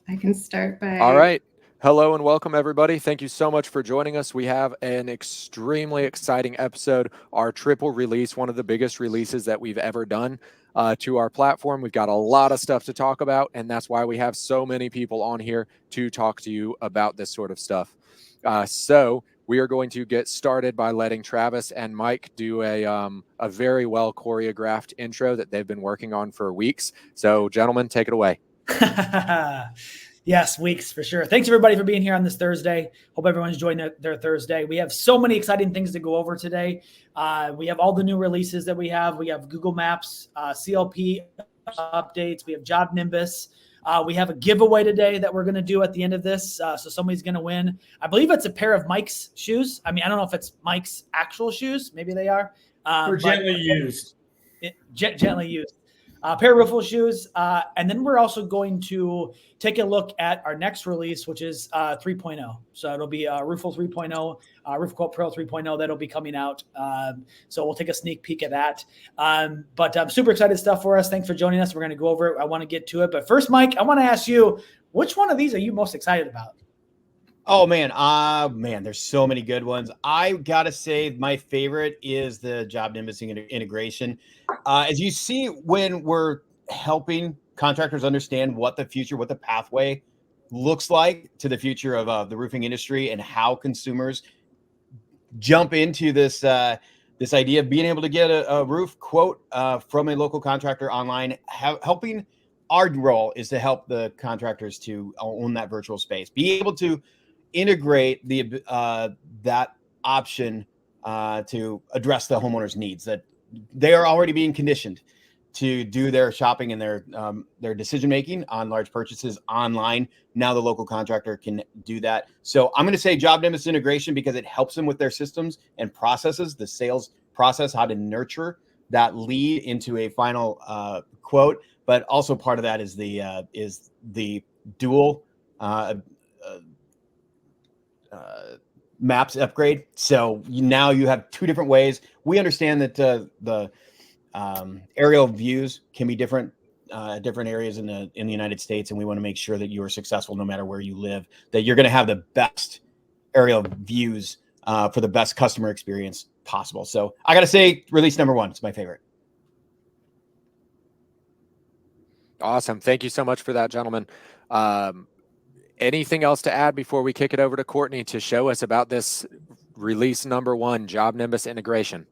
I can start by... All right. Hello and welcome, everybody. Thank you so much for joining us. We have an extremely exciting episode, our triple release, one of the biggest releases that we've ever done to our platform. We've got a lot of stuff to talk about, and that's why we have so many people on here to talk to you about this sort of stuff. So we are going to get started by letting Travis and Mike do a very well choreographed intro that they've been working on for weeks. So, gentlemen, take it away. Yes, weeks for sure. Thanks everybody for being here on this Thursday. Hope everyone's enjoying their Thursday. We have so many exciting things to go over today. We have all the new releases that we have. We have Google Maps, CLP updates. We have Job Nimbus. We have a giveaway today that we're going to do at the end of this. So somebody's going to win. I believe it's a pair of Mike's shoes. I mean, I don't know if it's Mike's actual shoes. Maybe they are. Gently used. Gently used. Pair of ROOFLE shoes. And then we're also going to take a look at our next release, which is 3.0. So it'll be ROOFLE 3.0, Roof Quote Pro 3.0 that'll be coming out. So we'll take a sneak peek at that. But super excited stuff for us. Thanks for joining us. We're going to go over it. I want to get to it. But first, Mike, I want to ask you, which one of these are you most excited about? Oh, man. There's so many good ones. I got to say my favorite is the Job Nimbus integration. As you see, when we're helping contractors understand what the future, what the pathway looks like to the future of the roofing industry and how consumers jump into this idea of being able to get a roof quote from a local contractor online, helping. Our role is to help the contractors to own that virtual space, be able to integrate that option to address the homeowner's needs, that they are already being conditioned to do their shopping and their decision making on large purchases online. Now the local contractor can do that. So I'm going to say Job Nimbus integration because it helps them with their systems and processes, the sales process, how to nurture that lead into a final quote. But also part of that is the dual maps upgrade. So now you have two different ways. We understand that the aerial views can be different areas in the United States, and we want to make sure that you are successful no matter where you live, that you're going to have the best aerial views for the best customer experience possible. So I got to say, release number 1, it's my favorite. Awesome. Thank you so much for that, gentlemen. Anything else to add before we kick it over to Courtney to show us about this release number 1, Job Nimbus integration?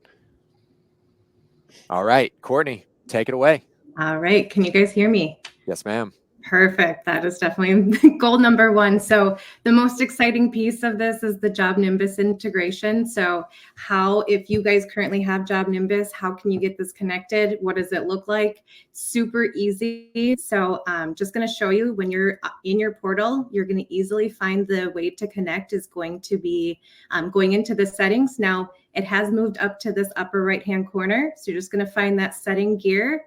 All right, Courtney, take it away. All right. Can you guys hear me? Yes, ma'am. Perfect. That is definitely goal number 1. So the most exciting piece of this is the Job Nimbus integration. So if you guys currently have Job Nimbus, how can you get this connected? What does it look like? Super easy. So I'm just going to show you when you're in your portal, you're going to easily find the way to connect is going to be going into the settings. Now it has moved up to this upper right-hand corner. So you're just going to find that setting gear.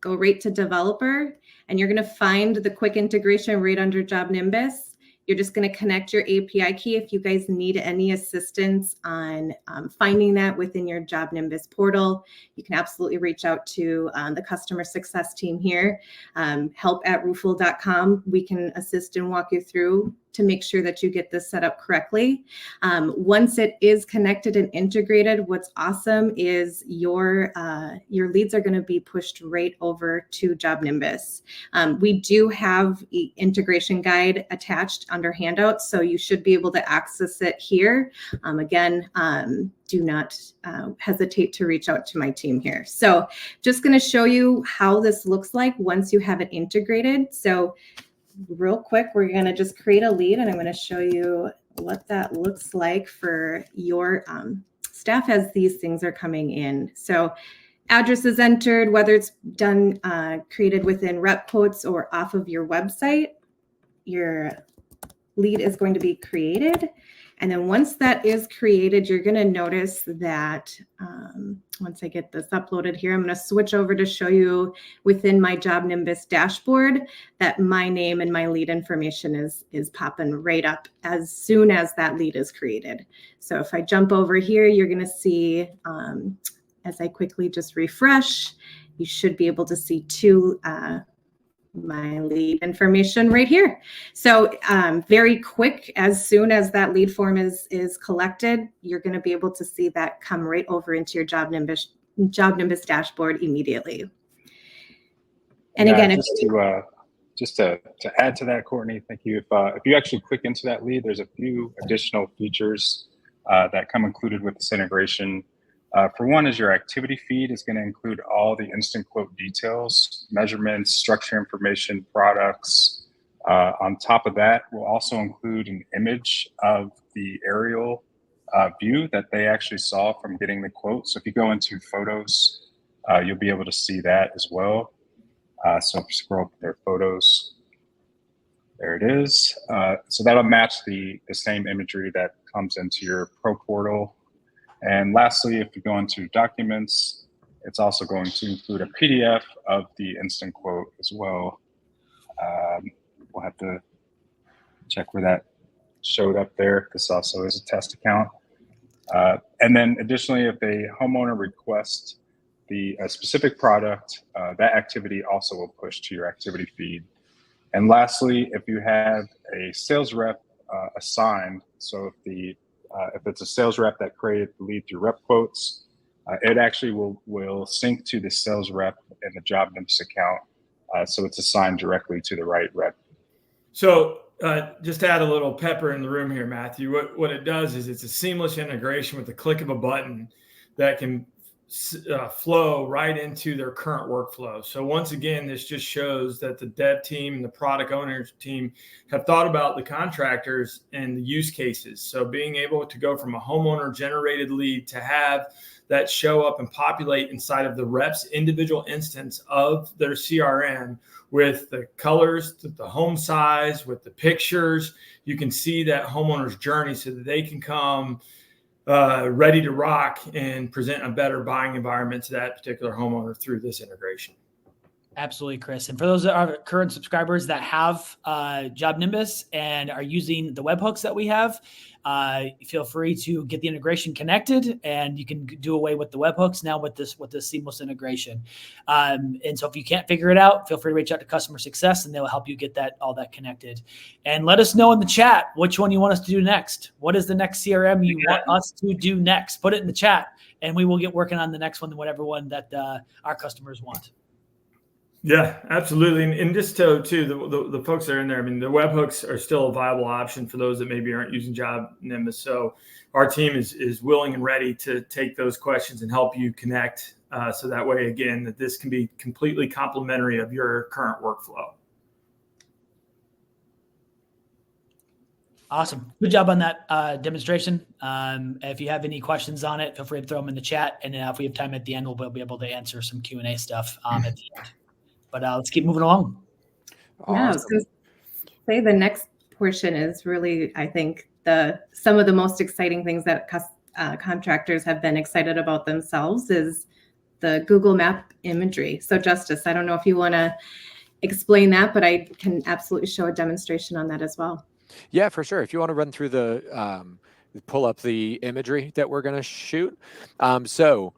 Go right to developer, and you're going to find the quick integration right under Job Nimbus. You're just going to connect your API key if you guys need any assistance on finding that within your Job Nimbus portal. You can absolutely reach out to the customer success team here, help@roofle.com. We can assist and walk you through to make sure that you get this set up correctly. Once it is connected and integrated, what's awesome is your leads are going to be pushed right over to Job Nimbus. We do have an integration guide attached under handouts, so you should be able to access it here. Again, do not hesitate to reach out to my team here. So just going to show you how this looks like once you have it integrated. So real quick, we're going to just create a lead, and I'm going to show you what that looks like for your staff as these things are coming in. So address is entered, whether it's done created within rep quotes or off of your website, your lead is going to be created. And then once that is created, you're going to notice that once I get this uploaded here, I'm going to switch over to show you within my Job Nimbus dashboard that my name and my lead information is popping right up as soon as that lead is created. So if I jump over here, you're going to see, as I quickly just refresh, you should be able to see two my lead information right here. So very quick, as soon as that lead form is collected, you're going to be able to see that come right over into your Job Nimbus dashboard immediately. And yeah, again, just to add to that, Courtney, thank you. If you actually click into that lead, there's a few additional features that come included with this integration. For one is your activity feed is going to include all the instant quote details, measurements, structure information, products. On top of that, we'll also include an image of the aerial view that they actually saw from getting the quote. So if you go into photos, you'll be able to see that as well. So if you scroll up their photos, there it is. So that'll match the same imagery that comes into your Pro Portal. And lastly, if you go into documents, it's also going to include a PDF of the instant quote as well. We'll have to check where that showed up there. This also is a test account. And then additionally, if a homeowner requests a specific product, that activity also will push to your activity feed. And lastly, if you have a sales rep assigned, so if it's a sales rep that created the lead through rep quotes, it actually will sync to the sales rep in the Job Nimbus account, so it's assigned directly to the right rep. So just to add a little pepper in the room here, Matthew, what it does is it's a seamless integration with the click of a button that can flow right into their current workflow. So once again, this just shows that the dev team and the product owners team have thought about the contractors and the use cases. So being able to go from a homeowner generated lead to have that show up and populate inside of the rep's individual instance of their CRM with the colors, the home size, with the pictures, you can see that homeowner's journey so that they can come ready to rock and present a better buying environment to that particular homeowner through this integration. Absolutely, Chris. And for those that are current subscribers that have Job Nimbus and are using the webhooks that we have, feel free to get the integration connected, and you can do away with the webhooks now with this seamless integration. And so if you can't figure it out, feel free to reach out to customer success, and they'll help you get all that connected. And let us know in the chat which one you want us to do next. What is the next CRM you want us to do next? Put it in the chat, and we will get working on the next one, whatever one that our customers want. Yeah, absolutely. And just too, the folks that are in there, I mean, the webhooks are still a viable option for those that maybe aren't using Job Nimbus. So our team is willing and ready to take those questions and help you connect. So that way, again, that this can be completely complementary of your current workflow. Awesome. Good job on that demonstration. If you have any questions on it, feel free to throw them in the chat. And if we have time at the end, we'll be able to answer some Q&A stuff at the end. But let's keep moving along. Awesome. Yeah, I was going to say the next portion is really, I think, some of the most exciting things that contractors have been excited about themselves is the Google Map imagery. So Justice, I don't know if you want to explain that, but I can absolutely show a demonstration on that as well. Yeah, for sure. If you want to run through pull up the imagery that we're going to shoot. So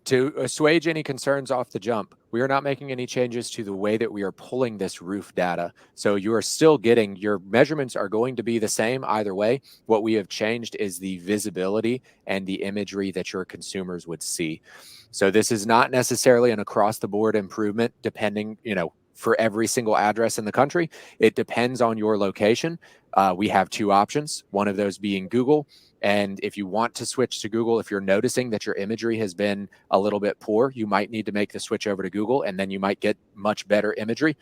to assuage any concerns off the jump, we are not making any changes to the way that we are pulling this roof data. So you are still getting, your measurements are going to be the same either way. What we have changed is the visibility and the imagery that your consumers would see. So this is not necessarily an across the board improvement depending, for every single address in the country. It depends on your location. We have two options, one of those being Google. And if you want to switch to Google, if you're noticing that your imagery has been a little bit poor, you might need to make the switch over to Google, and then you might get much better imagery.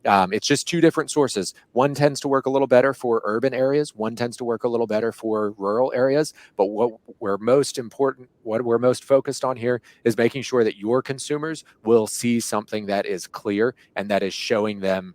It's just two different sources. One tends to work a little better for urban areas. One tends to work a little better for rural areas. But what we're most focused on here is making sure that your consumers will see something that is clear and that is showing them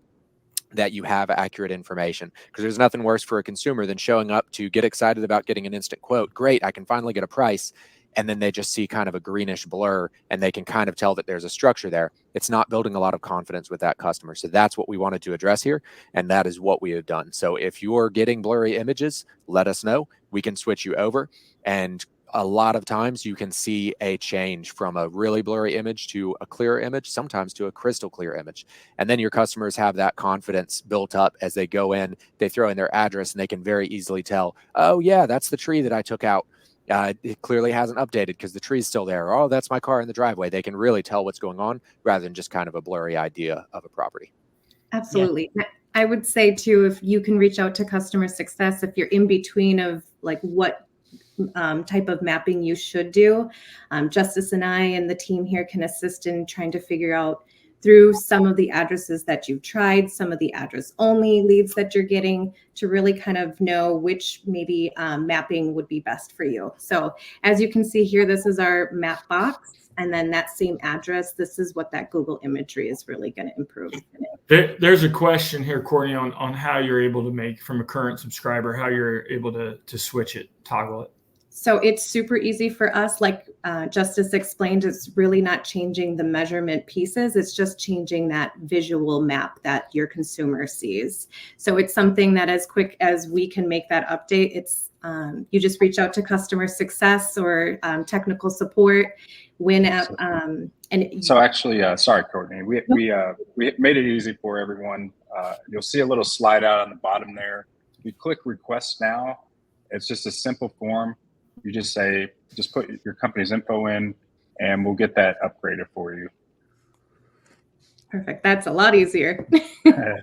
that you have accurate information, because there's nothing worse for a consumer than showing up to get excited about getting an instant quote. Great, I can finally get a price. And then they just see kind of a greenish blur and they can kind of tell that there's a structure there. It's not building a lot of confidence with that customer. So that's what we wanted to address here. And that is what we have done. So if you're getting blurry images, let us know. We can switch you over. And a lot of times you can see a change from a really blurry image to a clear image, sometimes to a crystal clear image. And then your customers have that confidence built up as they go in, they throw in their address, and they can very easily tell, oh yeah, that's the tree that I took out. It clearly hasn't updated because the tree's still there. Oh, that's my car in the driveway. They can really tell what's going on rather than just kind of a blurry idea of a property. Absolutely. Yeah. I would say too, if you can reach out to customer success, if you're in between of like what type of mapping you should do, Justice and I and the team here can assist in trying to figure out through some of the addresses that you've tried, some of the address only leads that you're getting, to really kind of know which maybe mapping would be best for you. So as you can see here, this is our map box. And then that same address, this is what that Google imagery is really going to improve. There's a question here, Courtney, on how you're able to make, from a current subscriber, how you're able to switch it, toggle it. So it's super easy for us. Like Justice explained, it's really not changing the measurement pieces. It's just changing that visual map that your consumer sees. So it's something that as quick as we can make that update, it's you just reach out to customer success or technical support. And so actually, sorry, Courtney, we made it easy for everyone. You'll see a little slide out on the bottom there. You click request now. It's just a simple form. You just put your company's info in, and we'll get that upgraded for you. Perfect. That's a lot easier.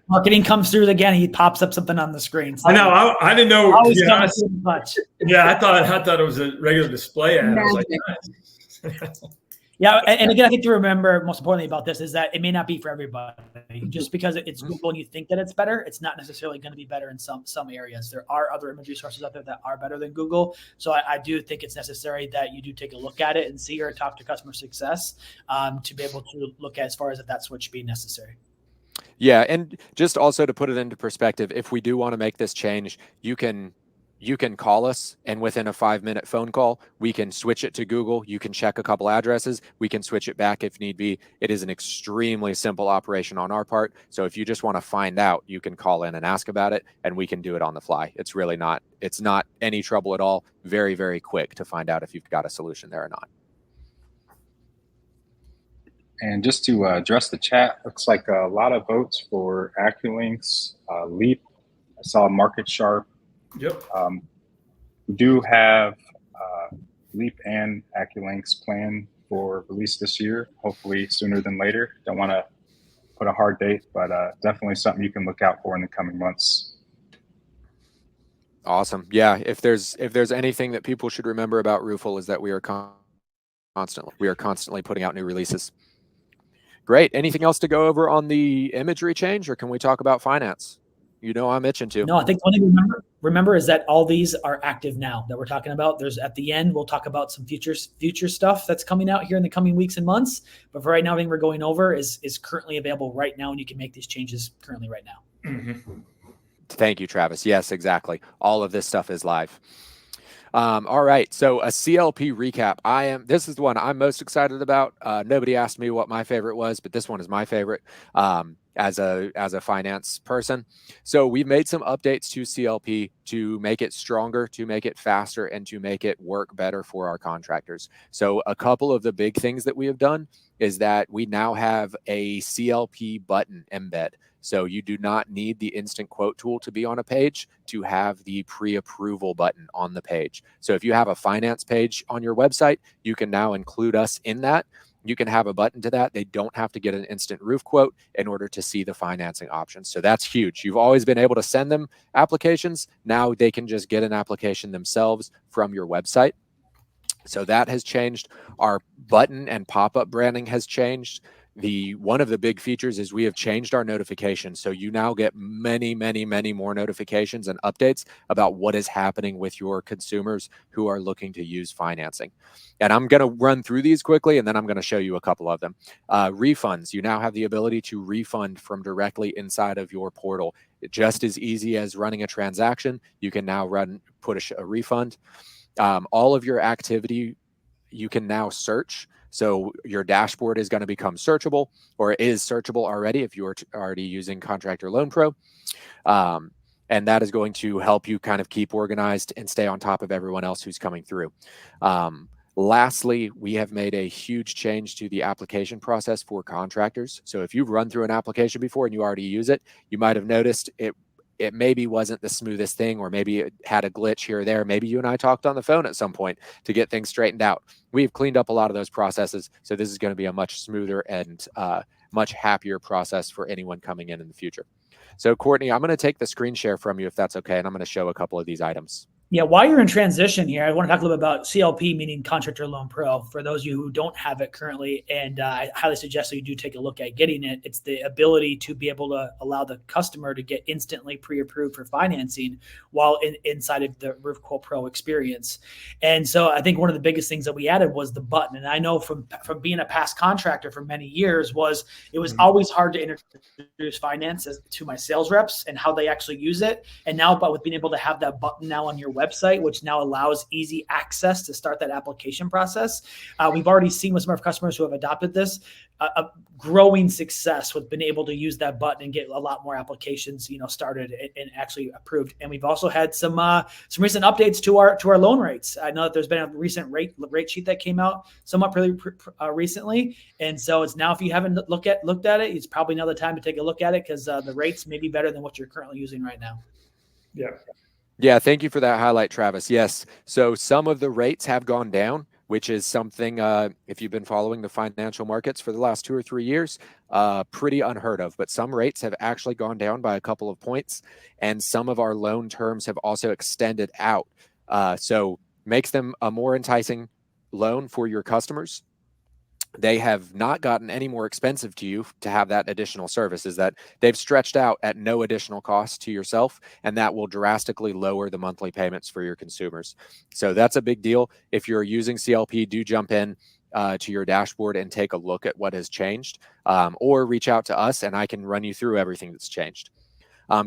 Marketing comes through again. He pops up something on the screen. So I know. I didn't know. Always comes through much. Yeah, I thought it was a regular display ad. I was like, nice. Yeah, and again, I think to remember most importantly about this is that it may not be for everybody. Just because it's Google and you think that it's better, it's not necessarily going to be better in some areas. There are other imagery sources out there that are better than Google. So I do think it's necessary that you do take a look at it and see or talk to customer success to be able to look at as far as if that switch being necessary. Yeah, and just also to put it into perspective, if we do want to make this change, you can call us, and within a 5-minute phone call, we can switch it to Google. You can check a couple addresses. We can switch it back if need be. It is an extremely simple operation on our part. So if you just want to find out, you can call in and ask about it, and we can do it on the fly. It's not any trouble at all. Very, very quick to find out if you've got a solution there or not. And just to address the chat, looks like a lot of votes for AccuLinks, Leap. I saw Market Sharp. Yep. We do have Leap and AccuLinks planned for release this year, hopefully sooner than later. Don't want to put a hard date, but definitely something you can look out for in the coming months. Awesome. Yeah, if there's anything that people should remember about ROOFLE is that we are constantly putting out new releases. Great. Anything else to go over on the imagery change, or can we talk about finance? You know I'm itching to. No, I think one thing to remember is that all these are active now that we're talking about. There's at the end, we'll talk about some future stuff that's coming out here in the coming weeks and months. But for right now, everything we're going over is currently available right now, and you can make these changes currently right now. Mm-hmm. Thank you, Travis. Yes, exactly. All of this stuff is live. All right. So a CLP recap. This is the one I'm most excited about. Nobody asked me what my favorite was, but this one is my favorite. As a finance person. So we've made some updates to CLP to make it stronger, to make it faster, and to make it work better for our contractors. So a couple of the big things that we have done is that we now have a CLP button embed. So you do not need the instant quote tool to be on a page to have the pre-approval button on the page. So if you have a finance page on your website, you can now include us in that. You can have a button to that. They don't have to get an instant roof quote in order to see the financing options. So that's huge. You've always been able to send them applications. Now they can just get an application themselves from your website. So that has changed. Our button and pop-up branding has changed. One of the big features is we have changed our notifications. So you now get many, many, many more notifications and updates about what is happening with your consumers who are looking to use financing. And I'm going to run through these quickly, and then I'm going to show you a couple of them. Refunds. You now have the ability to refund from directly inside of your portal. Just as easy as running a transaction, you can now put a refund. All of your activity, you can now search. So your dashboard is going to become searchable, or is searchable already if you're already using Contractor Loan Pro. And that is going to help you kind of keep organized and stay on top of everyone else who's coming through. Lastly, we have made a huge change to the application process for contractors. So if you've run through an application before and you already use it, you might have noticed it maybe wasn't the smoothest thing, or maybe it had a glitch here or there. Maybe you and I talked on the phone at some point to get things straightened out. We've cleaned up a lot of those processes. So this is going to be a much smoother and much happier process for anyone coming in the future. So Courtney, I'm going to take the screen share from you if that's okay. And I'm going to show a couple of these items. Yeah, while you're in transition here, I want to talk a little bit about CLP, meaning Contractor Loan Pro. For those of you who don't have it currently, and I highly suggest that you do take a look at getting it. It's the ability to be able to allow the customer to get instantly pre-approved for financing while inside of the RoofQuote Pro experience. And so I think one of the biggest things that we added was the button. And I know from being a past contractor for many years it was always hard to introduce finance to my sales reps and how they actually use it. And now, but with being able to have that button now on your website, which now allows easy access to start that application process. We've already seen with some of our customers who have adopted this, a growing success with being able to use that button and get a lot more applications, started and actually approved. And we've also had some recent updates to our loan rates. I know that there's been a recent rate sheet that came out somewhat pretty recently. And so it's now, if you haven't looked at it, it's probably now the time to take a look at it, because the rates may be better than what you're currently using right now. Yeah, thank you for that highlight, Travis. Yes, so some of the rates have gone down, which is something, if you've been following the financial markets for the last 2 or 3 years, pretty unheard of. But some rates have actually gone down by a couple of points, and some of our loan terms have also extended out. So makes them a more enticing loan for your customers. They have not gotten any more expensive to you to have that additional service. Is that they've stretched out at no additional cost to yourself, and that will drastically lower the monthly payments for your consumers. So that's a big deal. If you're using CLP, do jump in to your dashboard and take a look at what has changed, or reach out to us and I can run you through everything that's changed.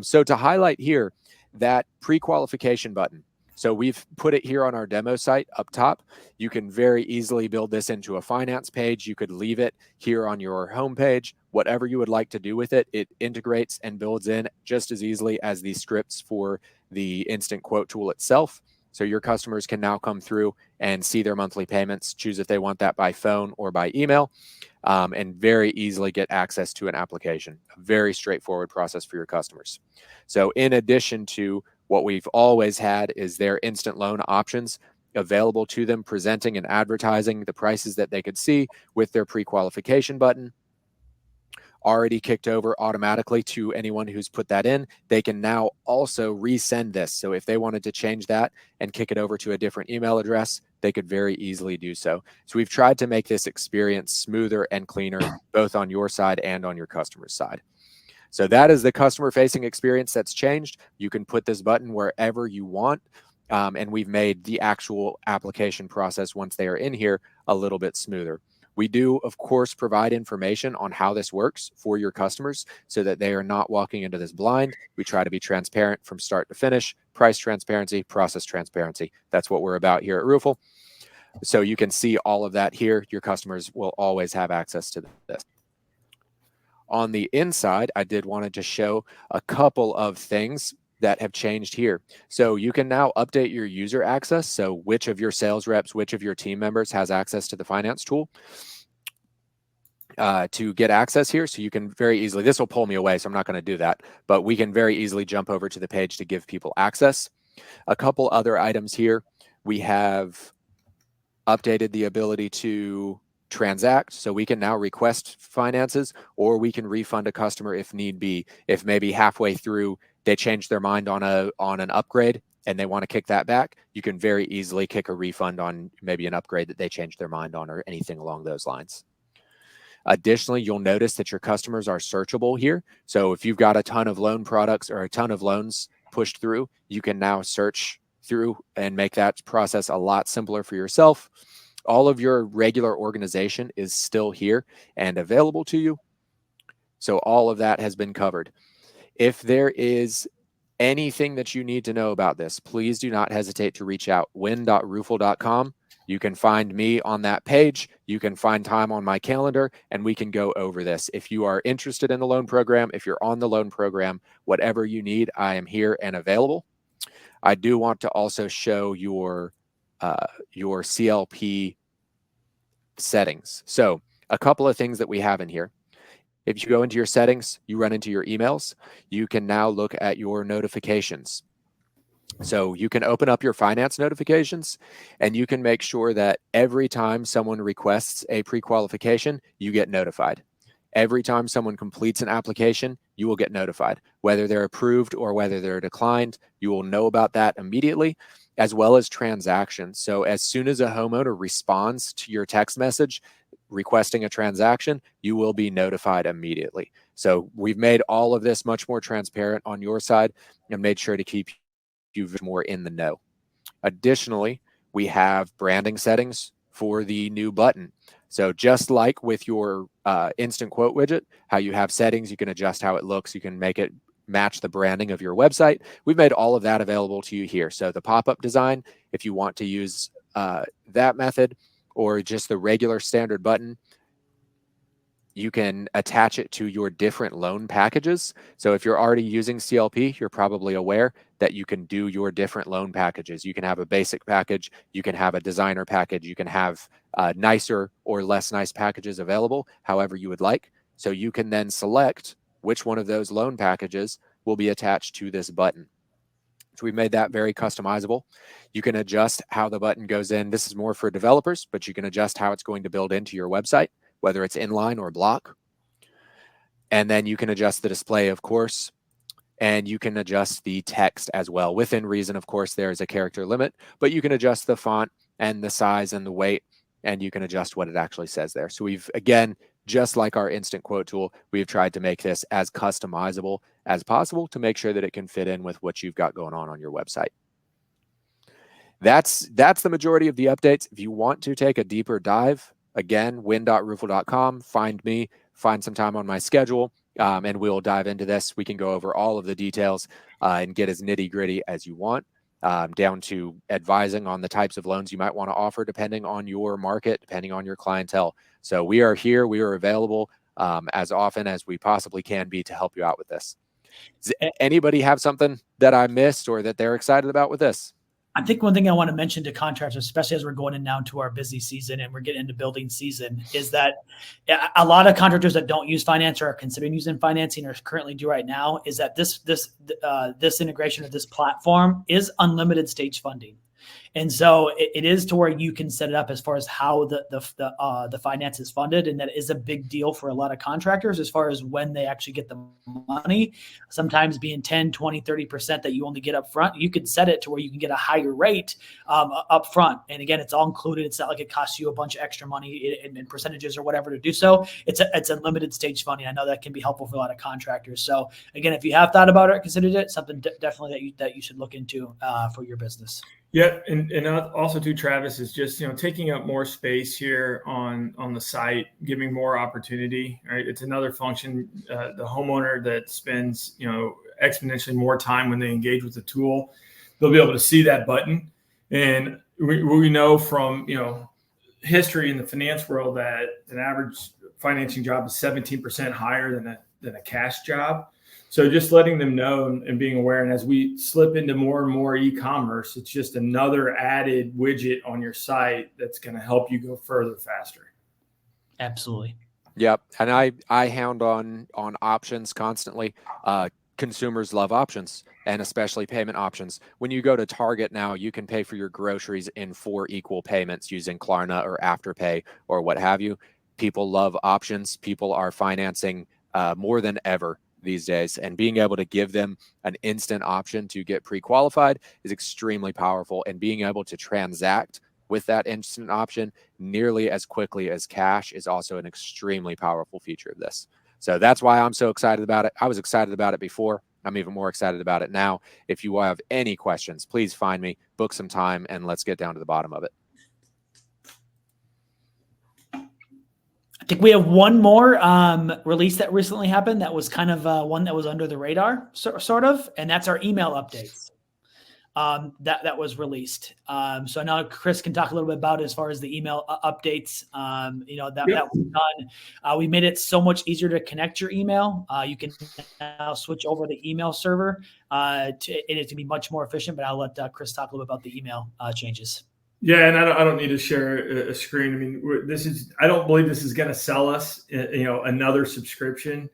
So to highlight here, that pre-qualification button. So we've put it here on our demo site up top. You can very easily build this into a finance page. You could leave it here on your homepage, whatever you would like to do with it. It integrates and builds in just as easily as the scripts for the instant quote tool itself. So your customers can now come through and see their monthly payments, choose if they want that by phone or by email, and very easily get access to an application. A very straightforward process for your customers. So in addition to what we've always had is their instant loan options available to them, presenting and advertising the prices that they could see with their pre-qualification button already kicked over automatically to anyone who's put that in. They can now also resend this. So if they wanted to change that and kick it over to a different email address, they could very easily do so. So we've tried to make this experience smoother and cleaner, both on your side and on your customer's side. So that is the customer-facing experience that's changed. You can put this button wherever you want, and we've made the actual application process once they are in here a little bit smoother. We do, of course, provide information on how this works for your customers so that they are not walking into this blind. We try to be transparent from start to finish, price transparency, process transparency. That's what we're about here at ROOFLE. So you can see all of that here. Your customers will always have access to this. On the inside, I did want to just show a couple of things that have changed here. So you can now update your user access. So which of your sales reps, which of your team members has access to the finance tool to get access here. So you can very easily, this will pull me away, so I'm not going to do that, but we can very easily jump over to the page to give people access. A couple other items here. We have updated the ability to transact, so we can now request finances, or we can refund a customer if need be. If maybe halfway through they change their mind on an upgrade and they want to kick that back, you can very easily kick a refund on maybe an upgrade that they changed their mind on or anything along those lines. Additionally, you'll notice that your customers are searchable here. So if you've got a ton of loan products or a ton of loans pushed through, you can now search through and make that process a lot simpler for yourself. All of your regular organization is still here and available to you. So all of that has been covered. If there is anything that you need to know about this, please do not hesitate to reach out. win.roofle.com. You can find me on that page. You can find time on my calendar, and we can go over this. If you are interested in the loan program, if you're on the loan program, whatever you need, I am here and available. I do want to also show your CLP settings. So a couple of things that we have in here. If you go into your settings, you run into your emails, you can now look at your notifications. So you can open up your finance notifications, and you can make sure that every time someone requests a pre-qualification, you get notified. Every time someone completes an application, you will get notified. Whether they're approved or whether they're declined, you will know about that immediately, as well as transactions. So as soon as a homeowner responds to your text message requesting a transaction, you will be notified immediately. So we've made all of this much more transparent on your side and made sure to keep you more in the know. Additionally, we have branding settings for the new button. So just like with your instant quote widget, how you have settings, you can adjust how it looks, you can make it match the branding of your website. We've made all of that available to you here. So the pop-up design, if you want to use that method, or just the regular standard button, you can attach it to your different loan packages. So if you're already using CLP, you're probably aware that you can do your different loan packages. You can have a basic package, you can have a designer package, you can have nicer or less nice packages available, however you would like. So you can then select which one of those loan packages will be attached to this button. So we made that very customizable. You can adjust how the button goes in. This is more for developers, but you can adjust how it's going to build into your website, whether it's inline or block. And then you can adjust the display, of course, and you can adjust the text as well. Within reason, of course, there is a character limit, but you can adjust the font and the size and the weight, and you can adjust what it actually says there. So we've, again, just like our instant quote tool, we've tried to make this as customizable as possible to make sure that it can fit in with what you've got going on your website. That's the majority of the updates. If you want to take a deeper dive, again, win.roofle.com, find me, find some time on my schedule, and we'll dive into this. We can go over all of the details and get as nitty gritty as you want, down to advising on the types of loans you might want to offer depending on your market, depending on your clientele. So we are here, we are available as often as we possibly can be to help you out with this. Does anybody have something that I missed or that they're excited about with this? I think one thing I want to mention to contractors, especially as we're going in now to our busy season and we're getting into building season, is that a lot of contractors that don't use finance or are considering using financing or currently do right now is that this integration of this platform is unlimited stage funding. And so it is to where you can set it up as far as how the finance is funded. And that is a big deal for a lot of contractors as far as when they actually get the money, sometimes being 10, 20, 30% that you only get up front. You could set it to where you can get a higher rate up front. And again, it's all included. It's not like it costs you a bunch of extra money in percentages or whatever to do so. It's a limited stage funding. I know that can be helpful for a lot of contractors. So again, if you have thought about it or considered it, something definitely that you should look into for your business. Yeah, and also too, Travis, is just taking up more space here on the site, giving more opportunity. Right, it's another function. The homeowner that spends exponentially more time when they engage with the tool, they'll be able to see that button. And we know from history in the finance world that an average financing job is 17% higher than a cash job. So just letting them know and being aware. And as we slip into more and more e-commerce, it's just another added widget on your site that's going to help you go further faster. Absolutely. Yep. And I hound on options constantly. Consumers love options, and especially payment options. When you go to Target now, you can pay for your groceries in 4 equal payments using Klarna or Afterpay or what have you. People love options. People are financing more than ever these days, and being able to give them an instant option to get pre-qualified is extremely powerful, and being able to transact with that instant option nearly as quickly as cash is also an extremely powerful feature of this. So that's why I'm so excited about it. I was excited about it before. I'm even more excited about it now. If you have any questions, please find me, book some time, and let's get down to the bottom of it. I think we have one more release that recently happened that was kind of one that was under the radar, sort of, and that's our email updates. that was released. So now Chris can talk a little bit about it as far as the email updates. That was done. We made it so much easier to connect your email. You can now switch over the email server and it to be much more efficient. But I'll let Chris talk a little bit about the email changes. Yeah, and I don't need to share a screen. I mean, I don't believe this is going to sell us, another subscription.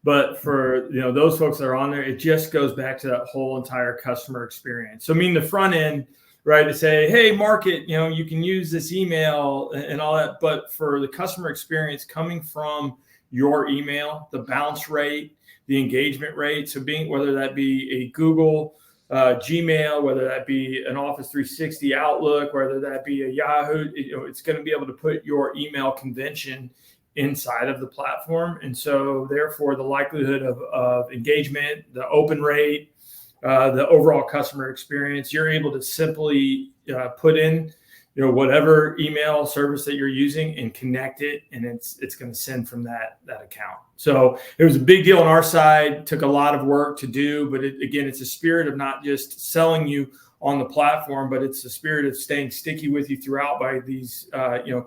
But for those folks that are on there, it just goes back to that whole entire customer experience. So I mean, the front end, right, to say, hey, market, you can use this email and all that. But for the customer experience coming from your email, the bounce rate, the engagement rate, so whether that be a Google Gmail, whether that be an Office 360 Outlook, whether that be a Yahoo, it's going to be able to put your email convention inside of the platform. And so therefore the likelihood of engagement, the open rate, the overall customer experience, you're able to simply put in whatever email service that you're using and connect it, and it's going to send from that account. So it was a big deal on our side, took a lot of work to do, but it's a spirit of not just selling you on the platform, but it's the spirit of staying sticky with you throughout by these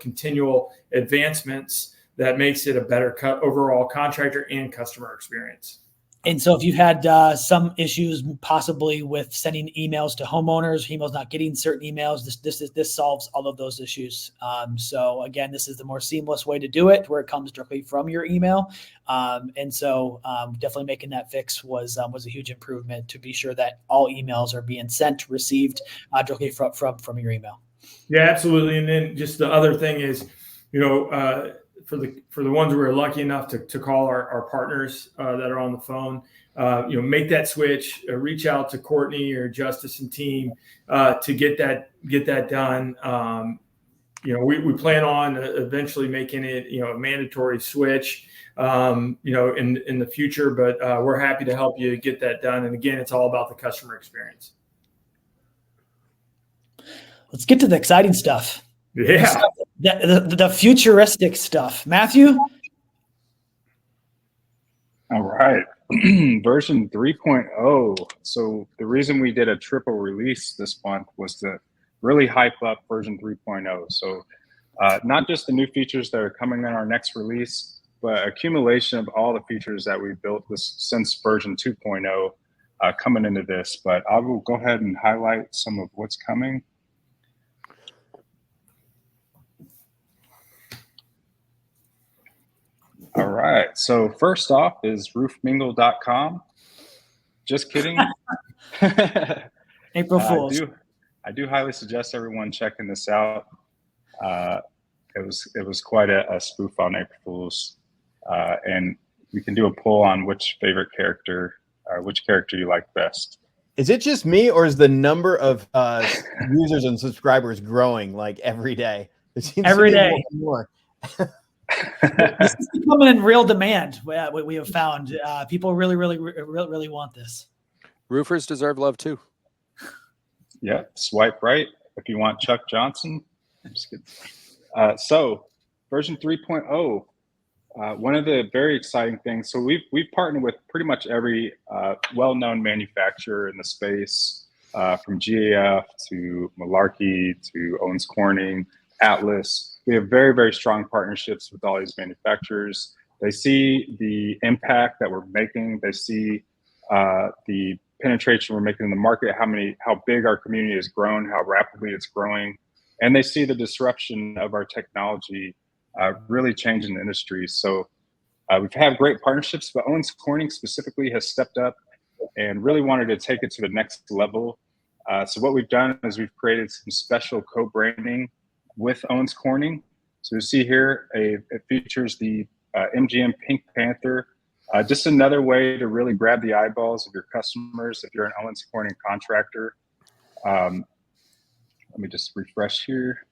continual advancements that makes it a better overall contractor and customer experience. And so if you've had some issues possibly with sending emails to homeowners, emails not getting certain emails, this solves all of those issues. So again, this is the more seamless way to do it, where it comes directly from your email. And so definitely making that fix was a huge improvement to be sure that all emails are being received directly from your email. Yeah, absolutely. And then just the other thing is, for the ones we were lucky enough to call our partners that are on the phone, make that switch, reach out to Courtney or Justice and team to get that done. We plan on eventually making it a mandatory switch in the future, but we're happy to help you get that done. And again, it's all about the customer experience. Let's get to the exciting stuff. Yeah. The futuristic stuff. Matthew? All right. Version 3.0. So the reason we did a triple release this month was to really hype up version 3.0. So not just the new features that are coming in our next release, but accumulation of all the features that we built since version 2.0 coming into this. But I will go ahead and highlight some of what's coming. All right. So first off is roofmingle.com. Just kidding. April Fools. I do highly suggest everyone checking this out. It was quite a spoof on April Fools. And we can do a poll on which character you like best. Is it just me, or is the number of users and subscribers growing like every day? It seems every day. More. This is becoming in real demand. We have found people really want this. Roofers deserve love too. Yeah, swipe right if you want Chuck Johnson. I'm just kidding. So version 3.0, one of the very exciting things. So we've partnered with pretty much every well-known manufacturer in the space, from GAF to Malarkey to Owens Corning, Atlas. We have very, very strong partnerships with all these manufacturers. They see the impact that we're making. They see the penetration we're making in the market, how big our community has grown, how rapidly it's growing. And they see the disruption of our technology really changing the industry. So we've had great partnerships, but Owens Corning specifically has stepped up and really wanted to take it to the next level. So what we've done is we've created some special co-branding with Owens Corning. So you see here, it features the MGM Pink Panther, just another way to really grab the eyeballs of your customers if you're an Owens Corning contractor. Let me just refresh here.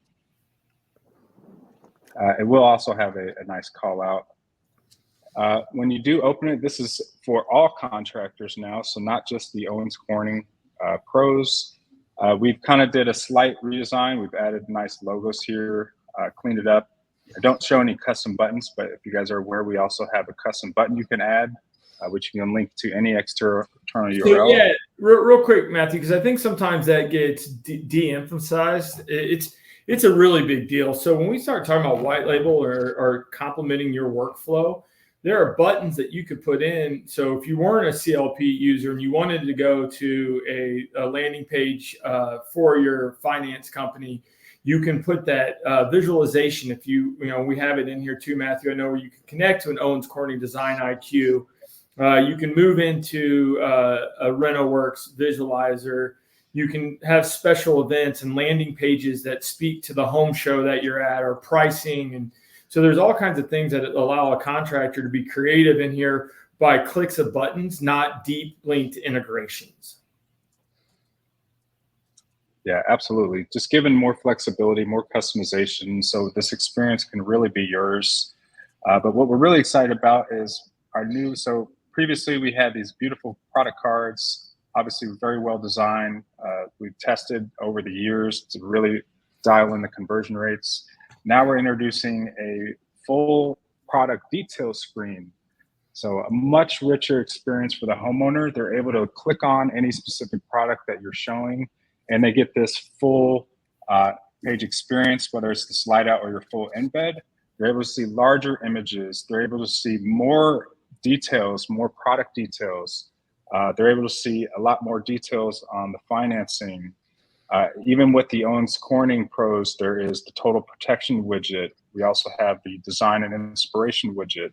It will also have a nice call out. When you do open it, this is for all contractors now, so not just the Owens Corning pros. We've kind of did a slight redesign. We've added nice logos here, cleaned it up. I don't show any custom buttons, but if you guys are aware, we also have a custom button you can add, which you can link to any external URL. So, yeah, Real quick, Matthew, because I think sometimes that gets de-emphasized. It's a really big deal. So when we start talking about white label or complementing your workflow, there are buttons that you could put in. So if you weren't a CLP user and you wanted to go to a landing page for your finance company, you can put that visualization. If we have it in here too, Matthew. I know where you can connect to an Owens Corning Design IQ. You can move into a RenoWorks visualizer. You can have special events and landing pages that speak to the home show that you're at, or pricing. And so there's all kinds of things that allow a contractor to be creative in here by clicks of buttons, not deep linked integrations. Yeah, absolutely. Just giving more flexibility, more customization, so this experience can really be yours. But what we're really excited about is our new, so previously we had these beautiful product cards, obviously very well designed. We've tested over the years to really dial in the conversion rates. Now we're introducing a full product detail screen. So a much richer experience for the homeowner. They're able to click on any specific product that you're showing, and they get this full page experience, whether it's the slide out or your full embed. They're able to see larger images. They're able to see more details, more product details. They're able to see a lot more details on the financing. Even with the Owens Corning Pros, there is the total protection widget. We also have the design and inspiration widget.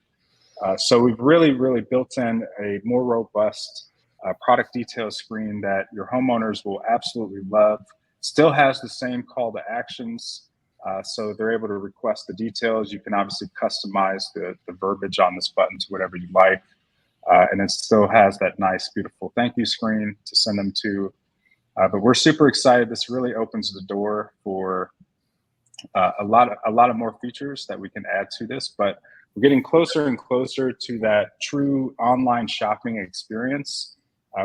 So we've really built in a more robust product detail screen that your homeowners will absolutely love. Still has the same call to actions. So they're able to request the details. You can obviously customize the verbiage on this button to whatever you like. And it still has that nice, beautiful thank you screen to send them to. But we're super excited. This really opens the door for a lot of more features that we can add to this. But we're getting closer and closer to that true online shopping experience,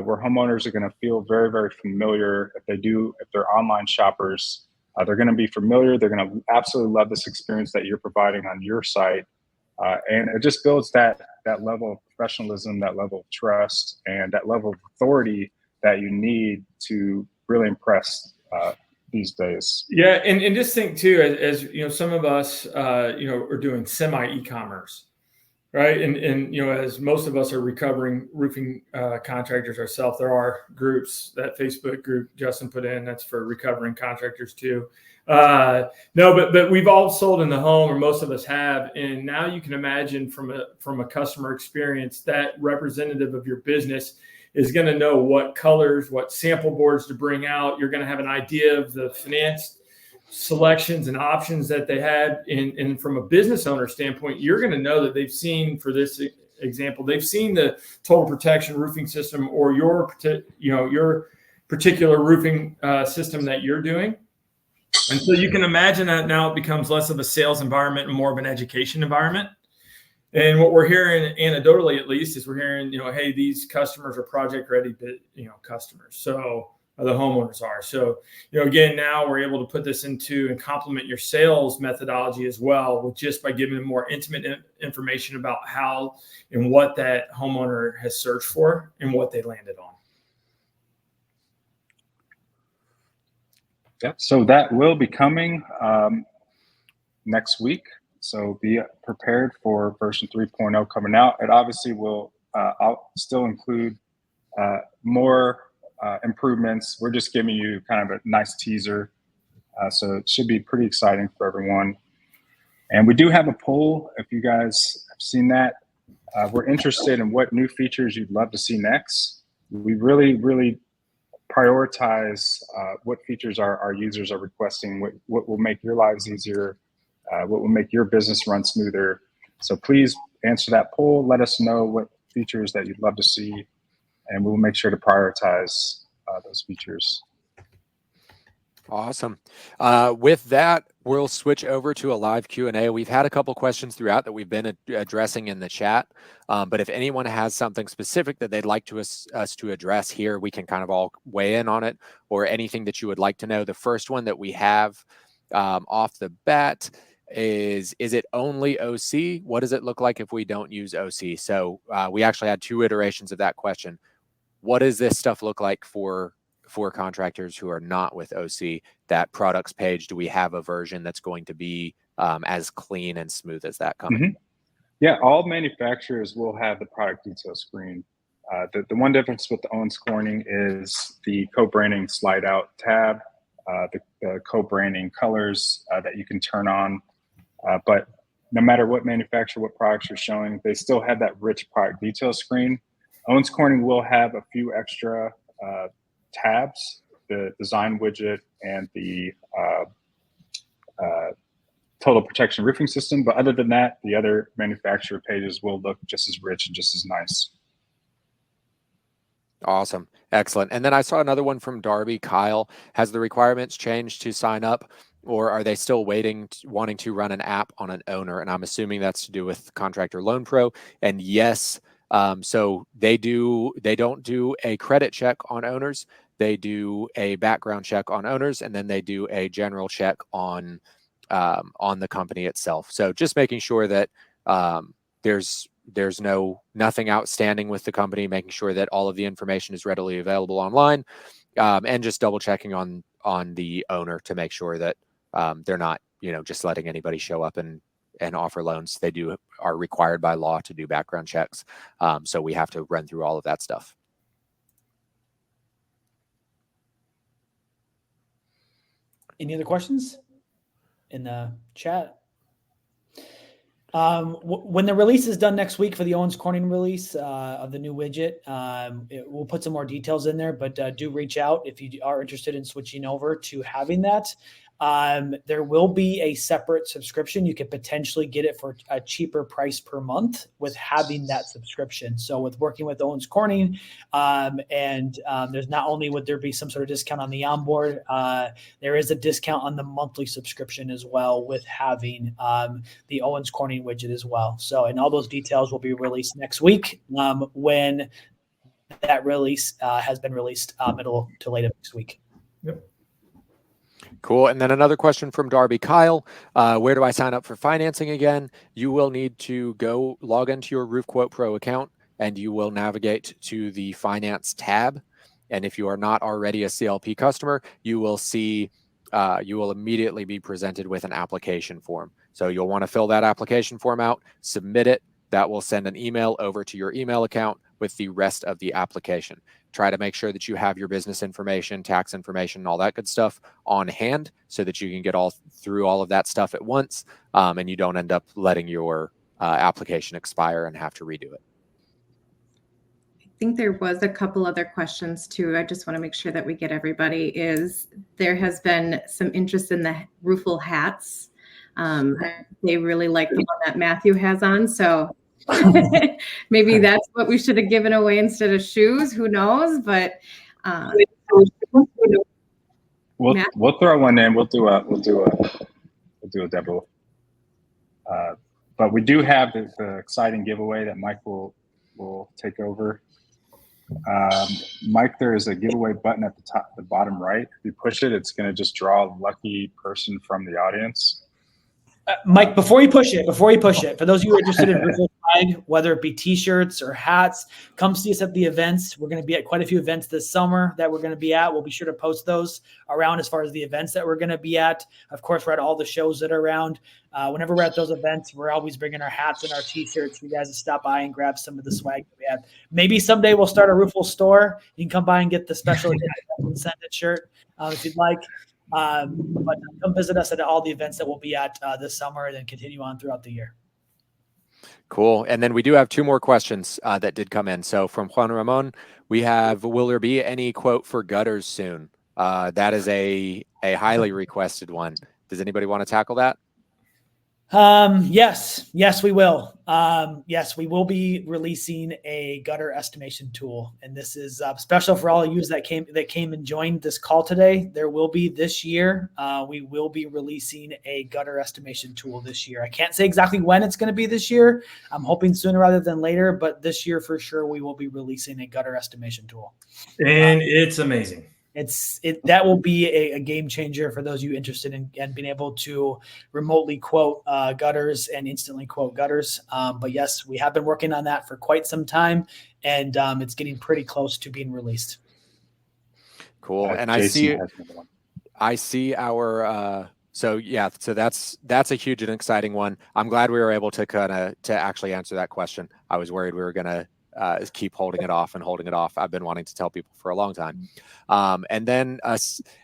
where homeowners are going to feel very familiar. If they're online shoppers, they're going to be familiar. They're going to absolutely love this experience that you're providing on your site. And it just builds that level of professionalism, that level of trust, and that level of authority that you need to really impress these days. Yeah, and just think too, as you know, some of us are doing semi e-commerce, right? And as most of us are recovering roofing contractors ourselves, there are groups, that Facebook group Justin put in, that's for recovering contractors too. No, but we've all sold in the home, or most of us have, and now you can imagine from a customer experience, that representative of your business is going to know what colors, what sample boards to bring out. You're going to have an idea of the finance selections and options that they had. And from a business owner standpoint, you're going to know that they've seen, for this example, they've seen the total protection roofing system, or your particular roofing system that you're doing. And so you can imagine that now it becomes less of a sales environment and more of an education environment. And what we're hearing, anecdotally at least, is we're hearing, hey, these customers are project ready, customers. So the homeowners are. So, again, now we're able to put this into and complement your sales methodology as well, with just by giving them more intimate information about how and what that homeowner has searched for and what they landed on. Yep. So that will be coming next week. So be prepared for version 3.0 coming out. It obviously will I'll still include more improvements. We're just giving you kind of a nice teaser. So it should be pretty exciting for everyone. And we do have a poll, if you guys have seen that. We're interested in what new features you'd love to see next. We really prioritize what features our users are requesting, what will make your lives easier, what will make your business run smoother. So please answer that poll. Let us know what features that you'd love to see, and we'll make sure to prioritize those features. Awesome. With that, we'll switch over to a live Q&A. We've had a couple questions throughout that we've been addressing in the chat. But if anyone has something specific that they'd like us to address here, we can kind of all weigh in on it, or anything that you would like to know. The first one that we have off the bat is it only OC? What does it look like if we don't use OC? So we actually had two iterations of that question. what does this stuff look like for contractors who are not with OC? That products page, do we have a version that's going to be as clean and smooth as that coming? Mm-hmm. Yeah, all manufacturers will have the product detail screen. The one difference with the Owens Corning is the co-branding slide out tab, the co-branding colors that you can turn on. But no matter what manufacturer, what products you're showing, they still have that rich product detail screen. Owens Corning will have a few extra tabs, the design widget and the total protection roofing system. But other than that, the other manufacturer pages will look just as rich and just as nice. Awesome. Excellent. And then I saw another one from Darby. Kyle, has the requirements changed to sign up, or are they still wanting to run an app on an owner? And I'm assuming that's to do with Contractor Loan Pro. And yes, so they don't do a credit check on owners. They do a background check on owners, and then they do a general check on the company itself. So just making sure that there's nothing outstanding with the company, making sure that all of the information is readily available online, and just double checking on the owner to make sure that they're not, just letting anybody show up and offer loans. They are required by law to do background checks. So we have to run through all of that stuff. Any other questions in the chat? When the release is done next week for the Owens Corning release of the new widget, we'll put some more details in there, but do reach out if you are interested in switching over to having that. There will be a separate subscription. You could potentially get it for a cheaper price per month with having that subscription. So with working with Owens Corning, there's not only would there be some sort of discount on the onboard, there is a discount on the monthly subscription as well with having the Owens Corning widget as well. So, and all those details will be released next week when that release has been released middle to late of next week. Yep. Cool. And then another question from Darby. Kyle, where do I sign up for financing again? You will need to go log into your Roof Quote Pro account, and you will navigate to the finance tab. And if you are not already a CLP customer, you will see, you will immediately be presented with an application form. So you'll want to fill that application form out, submit it. That will send an email over to your email account with the rest of the application. Try to make sure that you have your business information, tax information, and all that good stuff on hand so that you can get through all of that stuff at once, and you don't end up letting your application expire and have to redo it. I think there was a couple other questions too. I just want to make sure that we get everybody. There has been some interest in the ROOFLE hats. They really like the one that Matthew has on, so maybe that's what we should have given away instead of shoes. Who knows? But we'll throw one in. We'll do a demo. But we do have the exciting giveaway that Mike will take over. Mike, there is a giveaway button at the bottom right. If you push it, it's going to just draw a lucky person from the audience. Mike, before you push it, for those of you who are interested in ROOFLE swag, whether it be t-shirts or hats, come see us at the events. We're going to be at quite a few events this summer that we're going to be at. We'll be sure to post those around as far as the events that we're going to be at. Of course, we're at all the shows that are around. Whenever we're at those events, we're always bringing our hats and our t-shirts for you guys to stop by and grab some of the swag that we have. Maybe someday we'll start a ROOFLE store. You can come by and get the special scented shirt if you'd like. But come visit us at all the events that we'll be at this summer, and then continue on throughout the year. Cool. And then we do have two more questions that did come in. So from Juan Ramon, we have, will there be any quote for gutters soon? That is a highly requested one. Does anybody want to tackle that? Yes, we will. Yes, we will be releasing a gutter estimation tool, and this is special for all of you that came and joined this call today. There will be this year. We will be releasing a gutter estimation tool this year. I can't say exactly when it's going to be this year. I'm hoping sooner rather than later, but this year for sure we will be releasing a gutter estimation tool. And it's amazing. that will be a game changer for those of you interested in being able to remotely quote gutters and instantly quote gutters. But yes, we have been working on that for quite some time, and it's getting pretty close to being released. Cool. And Jason has another one. I see our so that's a huge and exciting one. I'm glad we were able to actually answer that question. I was worried we were gonna keep holding it off. I've been wanting to tell people for a long time. And then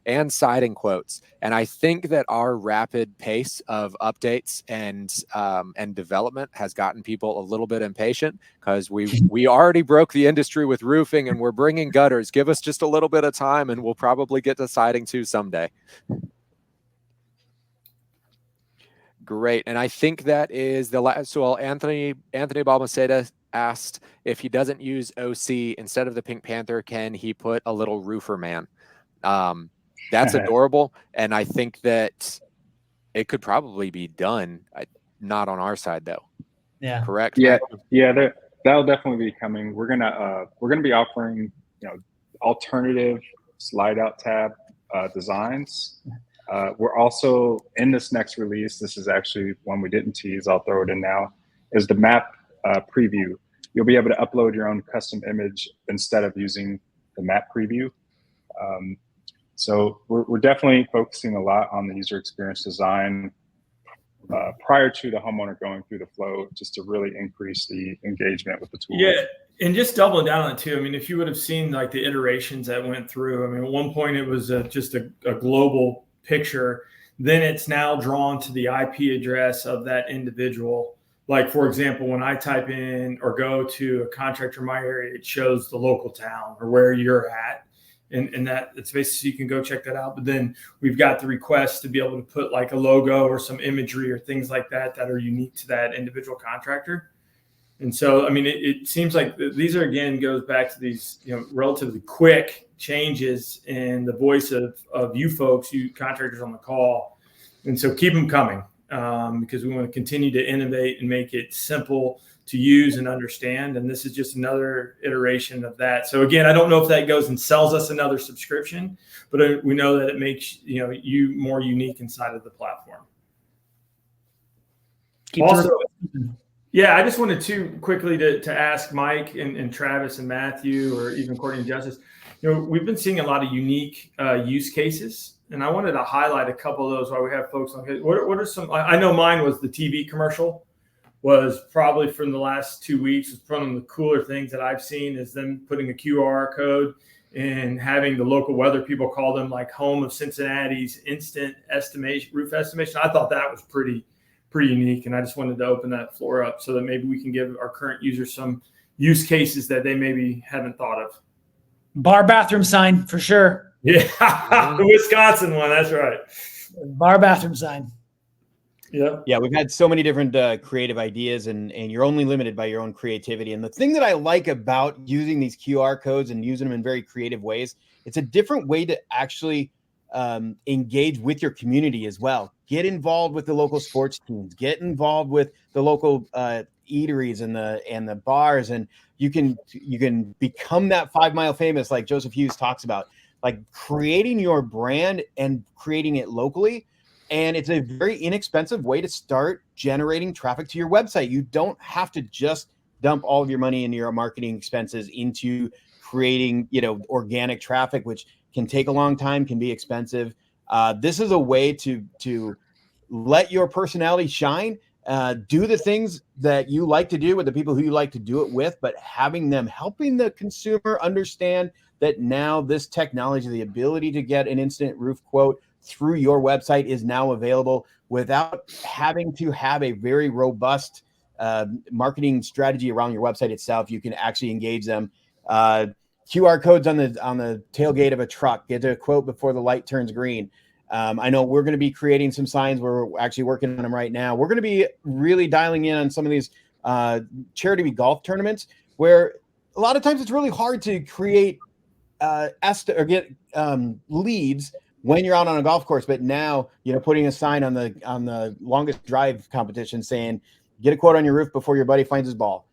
and siding quotes. And I think that our rapid pace of updates and development has gotten people a little bit impatient, because we already broke the industry with roofing and we're bringing gutters. Give us just a little bit of time and we'll probably get to siding too someday. Great. And I think that is the last. So Anthony Balmaceda asked if he doesn't use OC instead of the Pink Panther, can he put a little roofer man? That's adorable. And I think that it could probably be done. Not on our side though. Yeah. Correct. Yeah. Yeah. That'll definitely be coming. We're gonna be offering, alternative slide out tab designs. We're also in this next release. This is actually one we didn't tease. I'll throw it in now. Is the map preview. You'll be able to upload your own custom image instead of using the map preview. So we're definitely focusing a lot on the user experience design prior to the homeowner going through the flow, just to really increase the engagement with the tool. Yeah, and just doubling down on it too. I mean, if you would have seen like the iterations that went through, I mean, at one point it was just a global picture. Then it's now drawn to the IP address of that individual. Like, for example, when I type in or go to a contractor in my area, it shows the local town or where you're at. And that it's basically, you can go check that out. But then we've got the request to be able to put like a logo or some imagery or things like that are unique to that individual contractor. And so, I mean, it seems like these are, again, goes back to these, relatively quick changes in the voice of you folks, you contractors on the call. And so keep them coming, because we want to continue to innovate and make it simple to use and understand. And this is just another iteration of that. So again, I don't know if that goes and sells us another subscription, but we know that it makes, you more unique inside of the platform. Yeah, I just wanted to quickly to ask Mike and Travis and Matthew, or even Courtney and Justice, we've been seeing a lot of unique use cases, and I wanted to highlight a couple of those while we have folks on. What are some? I know mine was the TV commercial, was probably from the last 2 weeks. It's one of the cooler things that I've seen is them putting a QR code and having the local weather people call them like home of Cincinnati's instant estimation, roof estimation. I thought that was pretty unique, and I just wanted to open that floor up so that maybe we can give our current users some use cases that they maybe haven't thought of. Bar bathroom sign for sure. Yeah, the Wisconsin one. That's right. Bar bathroom sign. Yeah, we've had so many different creative ideas, and you're only limited by your own creativity. And the thing that I like about using these QR codes and using them in very creative ways, it's a different way to actually engage with your community as well. Get involved with the local sports teams. Get involved with the local eateries and the bars, and you can become that 5 Mile Famous, like Joseph Hughes talks about, like creating your brand and creating it locally. And it's a very inexpensive way to start generating traffic to your website. You don't have to just dump all of your money into your marketing expenses into creating, organic traffic, which can take a long time, can be expensive. This is a way to let your personality shine, do the things that you like to do with the people who you like to do it with, but helping the consumer understand that now this technology, the ability to get an instant roof quote through your website, is now available without having to have a very robust marketing strategy around your website itself. You can actually engage them. QR codes on the tailgate of a truck. Get a quote before the light turns green. I know we're going to be creating some signs. We're actually working on them right now. We're going to be really dialing in on some of these charity golf tournaments where a lot of times it's really hard to create get leads when you're out on a golf course. But now, putting a sign on the longest drive competition saying, get a quote on your roof before your buddy finds his ball.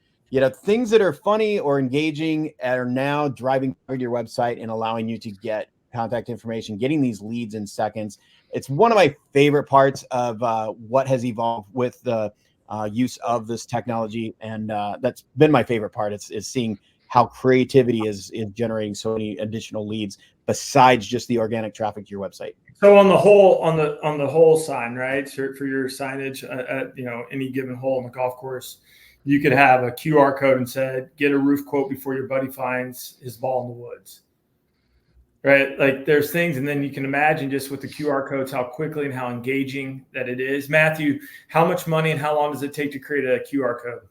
Things that are funny or engaging are now driving to your website and allowing you to get contact information, getting these leads in seconds. It's one of my favorite parts of what has evolved with the use of this technology. And that's been my favorite part is seeing how creativity is generating so many additional leads besides just the organic traffic to your website. So on the hole sign, right? So for your signage at any given hole in the golf course, you could have a QR code and said, "Get a roof quote before your buddy finds his ball in the woods." Right? Like there's things, and then you can imagine just with the QR codes how quickly and how engaging that it is. Matthew, how much money and how long does it take to create a QR code?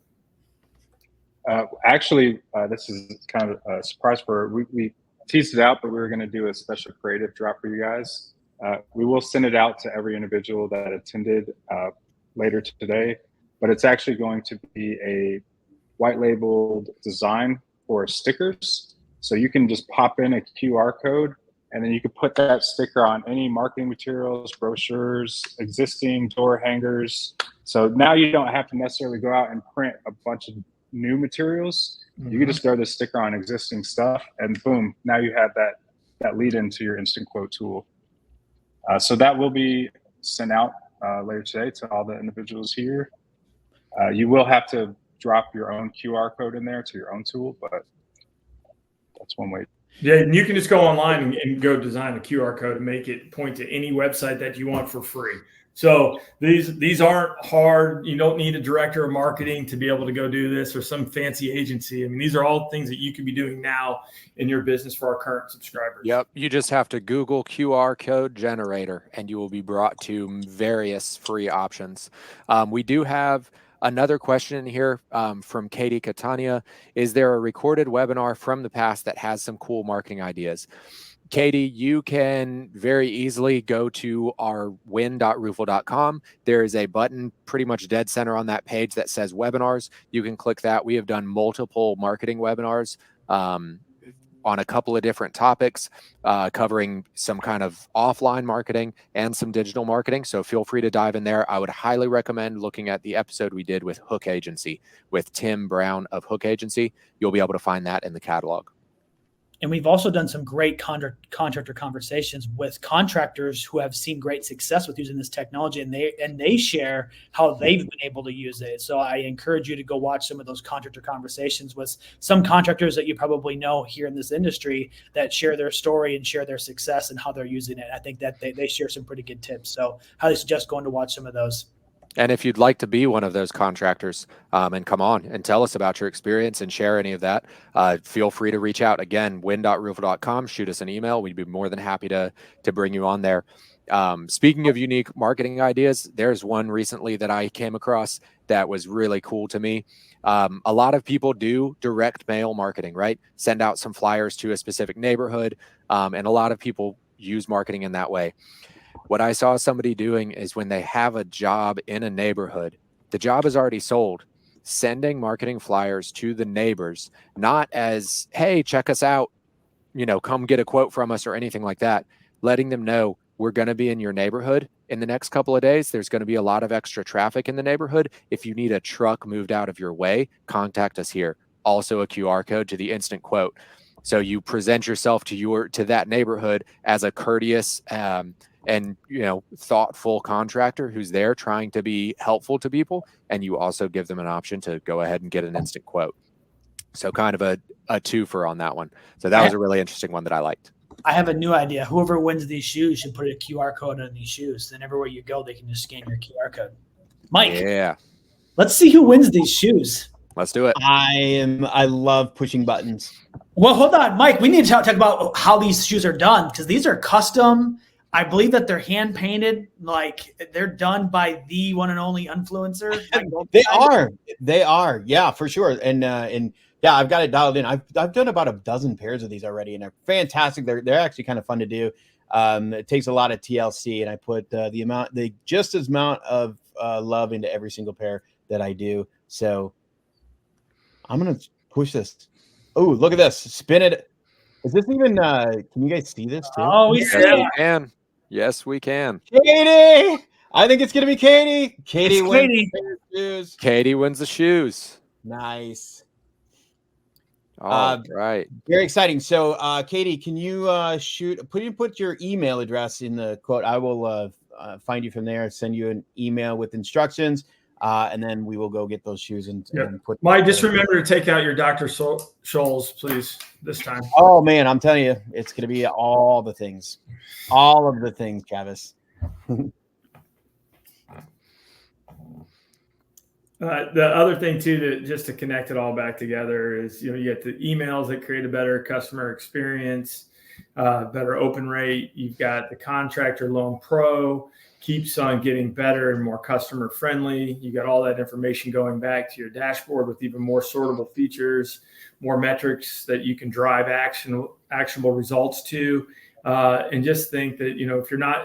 Actually, this is kind of a surprise we teased it out, but we were going to do a special creative drop for you guys. We will send it out to every individual that attended later today, but it's actually going to be a white labeled design for stickers. So you can just pop in a QR code, and then you can put that sticker on any marketing materials, brochures, existing door hangers. So now you don't have to necessarily go out and print a bunch of new materials. You can just throw the sticker on existing stuff, and boom, now you have that lead into your instant quote tool. So that will be sent out later today to all the individuals here. You will have to drop your own QR code in there to your own tool, but that's one way. Yeah, and you can just go online and go design a QR code and make it point to any website that you want for free. So these aren't hard. You don't need a director of marketing to be able to go do this or some fancy agency. I mean, these are all things that you can be doing now in your business for our current subscribers. Yep. You just have to Google QR code generator and you will be brought to various free options. We do have another question here from Katie Catania. Is there a recorded webinar from the past that has some cool marketing ideas? Katie, you can very easily go to our win.roofle.com. There is a button pretty much dead center on that page that says webinars. You can click that. We have done multiple marketing webinars on a couple of different topics, covering some kind of offline marketing and some digital marketing. So feel free to dive in there. I would highly recommend looking at the episode we did with Hook Agency, with Tim Brown of Hook Agency. You'll be able to find that in the catalog. And we've also done some great contractor conversations with contractors who have seen great success with using this technology, and they share how they've been able to use it. So I encourage you to go watch some of those contractor conversations with some contractors that you probably know here in this industry that share their story and share their success and how they're using it. I think that they share some pretty good tips. So highly suggest going to watch some of those. And if you'd like to be one of those contractors and come on and tell us about your experience and share any of that, feel free to reach out. Again, win.roofle.com, shoot us an email. We'd be more than happy to bring you on there. Speaking of unique marketing ideas, there's one recently that I came across that was really cool to me. A lot of people do direct mail marketing, right? Send out some flyers to a specific neighborhood, and a lot of people use marketing in that way. What I saw somebody doing is when they have a job in a neighborhood, the job is already sold, sending marketing flyers to the neighbors, not as, hey, check us out, come get a quote from us or anything like that, letting them know we're going to be in your neighborhood in the next couple of days. There's going to be a lot of extra traffic in the neighborhood. If you need a truck moved out of your way, contact us here. Also a QR code to the instant quote. So you present yourself to that neighborhood as a courteous and thoughtful contractor who's there trying to be helpful to people, and you also give them an option to go ahead and get an instant quote. So kind of a twofer on that one. So that was a really interesting one that I liked. I have a new idea. Whoever wins these shoes should put a QR code on these shoes. Then everywhere you go, they can just scan your QR code. Mike, yeah, let's see who wins these shoes. Let's do it. I love pushing buttons. Well, hold on, Mike. We need to talk about how these shoes are done, because these are custom. I believe that they're hand painted, like they're done by the one and only influencer. They are. Yeah, for sure. And yeah, I've got it dialed in. I've done about a dozen pairs of these already, and they're fantastic. They're actually kind of fun to do. It takes a lot of TLC, and I put just as amount of love into every single pair that I do. So I'm gonna push this. Oh, look at this! Spin it. Is this even? Can you guys see this too? Oh, we see it. We can. Yes, we can. Katie, I think it's gonna be Katie. Katie wins the shoes. Katie wins the shoes. Nice. All right. Very exciting. So, Katie, can you put your email address in the quote? I will find you from there, send you an email with instructions, and then we will go get those shoes and put. Mike, just remember to take out your Dr. Scholl's, please, this time. Oh man, I'm telling you, it's going to be all of the things, Travis. The other thing too, just to connect it all back together is, you get the emails that create a better customer experience, better open rate. You've got the Contractor Loan Pro, keeps on getting better and more customer friendly. You got all that information going back to your dashboard with even more sortable features, more metrics that you can drive actionable results to. And just think that,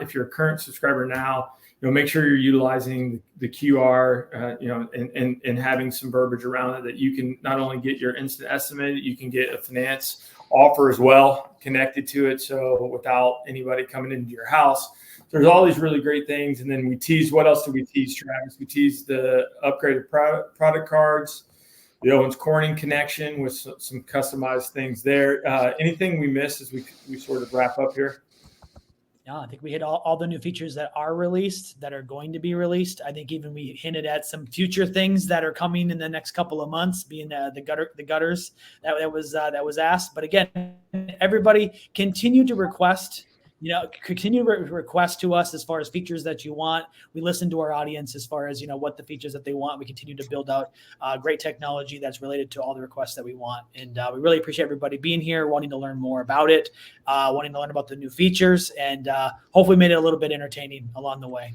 if you're a current subscriber now, make sure you're utilizing the QR, and having some verbiage around it that you can not only get your instant estimate, you can get a finance offer as well connected to it. So without anybody coming into your house, there's all these really great things. And then we tease, what else did we tease, Travis? We teased the upgraded product cards, the Owens Corning connection with some customized things there. Anything we missed as we sort of wrap up here? Yeah, I think we hit all the new features that are released, that are going to be released. I think even we hinted at some future things that are coming in the next couple of months, being the gutters that was asked. But again, everybody continue to request. Continue to request to us as far as features that you want. We listen to our audience as far as, what the features that they want. We continue to build out great technology that's related to all the requests that we want. And we really appreciate everybody being here, wanting to learn more about it, wanting to learn about the new features, and hopefully made it a little bit entertaining along the way.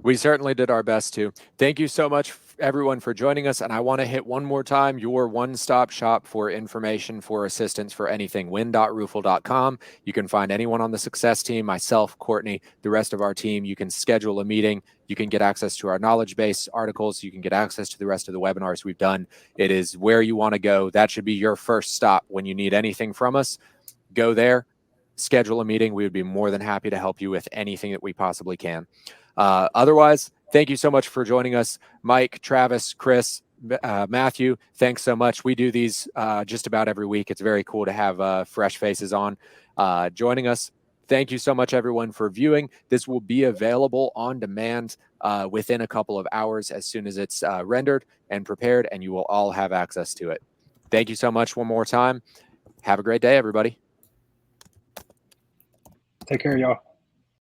We certainly did our best to. Thank you so much, everyone, for joining us. And I want to hit one more time your one-stop shop for information, for assistance, for anything, win.roofle.com. You can find anyone on the success team, myself, Courtney, the rest of our team. You can schedule a meeting. You can get access to our knowledge base articles. You can get access to the rest of the webinars we've done. It is where you want to go. That should be your first stop when you need anything from us. Go there, schedule a meeting. We would be more than happy to help you with anything that we possibly can. Otherwise, thank you so much for joining us. Mike, Travis, Chris, Matthew, thanks so much. We do these just about every week. It's very cool to have fresh faces on joining us. Thank you so much, everyone, for viewing. This will be available on demand within a couple of hours as soon as it's rendered and prepared, and you will all have access to it. Thank you so much one more time. Have a great day, everybody. Take care, y'all.